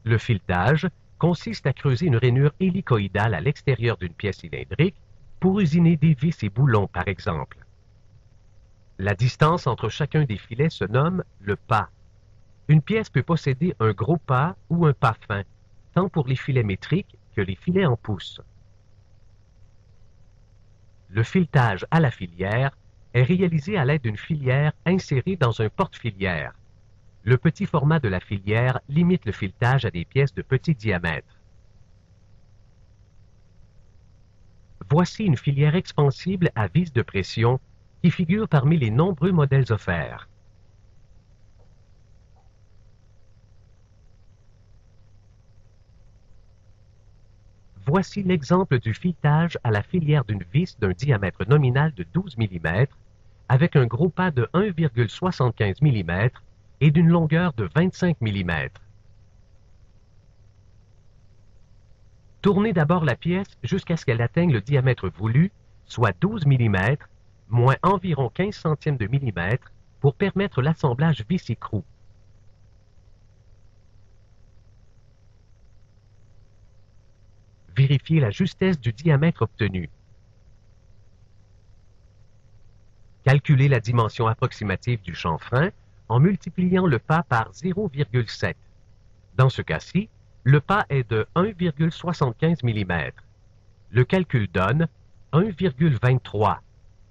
Le filetage consiste à creuser une rainure hélicoïdale à l'extérieur d'une pièce cylindrique pour usiner des vis et boulons, par exemple. La distance entre chacun des filets se nomme le pas. Une pièce peut posséder un gros pas ou un pas fin, tant pour les filets métriques que les filets en pouces. Le filetage à la filière est réalisé à l'aide d'une filière insérée dans un porte-filière. Le petit format de la filière limite le filetage à des pièces de petit diamètre. Voici une filière expansible à vis de pression qui figure parmi les nombreux modèles offerts. Voici l'exemple du filetage à la filière d'une vis d'un diamètre nominal de 12 mm avec un gros pas de 1,75 mm et d'une longueur de 25 mm. Tournez d'abord la pièce jusqu'à ce qu'elle atteigne le diamètre voulu, soit 12 mm, moins environ 15 centièmes de millimètre, pour permettre l'assemblage vis-écrou. Vérifiez la justesse du diamètre obtenu. Calculez la dimension approximative du chanfrein en multipliant le pas par 0,7. Dans ce cas-ci, le pas est de 1,75 mm. Le calcul donne 1,23,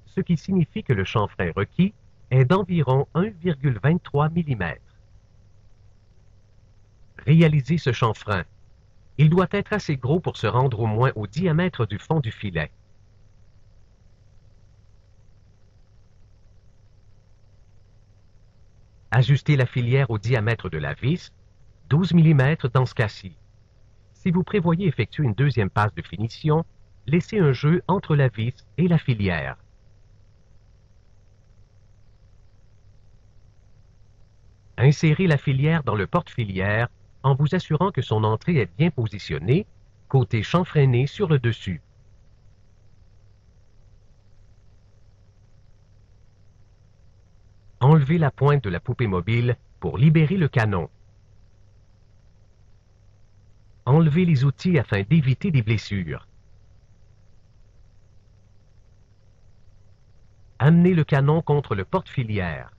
ce qui signifie que le chanfrein requis est d'environ 1,23 mm. Réalisez ce chanfrein. Il doit être assez gros pour se rendre au moins au diamètre du fond du filet. Ajustez la filière au diamètre de la vis, 12 mm dans ce cas-ci. Si vous prévoyez effectuer une deuxième passe de finition, laissez un jeu entre la vis et la filière. Insérez la filière dans le porte-filière en vous assurant que son entrée est bien positionnée, côté chanfreiné sur le dessus. Enlevez la pointe de la poupée mobile pour libérer le canon. Enlevez les outils afin d'éviter des blessures. Amenez le canon contre le porte-filière.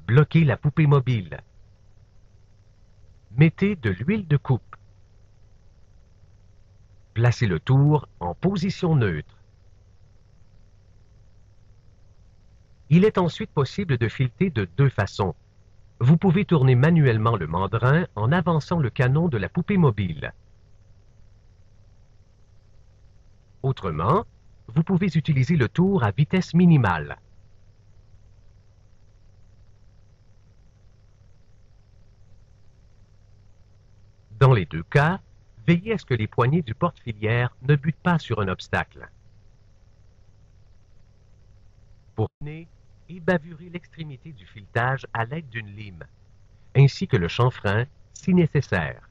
Bloquez la poupée mobile. Mettez de l'huile de coupe. Placez le tour en position neutre. Il est ensuite possible de fileter de deux façons. Vous pouvez tourner manuellement le mandrin en avançant le canon de la poupée mobile. Autrement, vous pouvez utiliser le tour à vitesse minimale. Dans les deux cas, veillez à ce que les poignées du porte-filière ne butent pas sur un obstacle. Pour finir, et bavurer l'extrémité du filetage à l'aide d'une lime, ainsi que le chanfrein si nécessaire.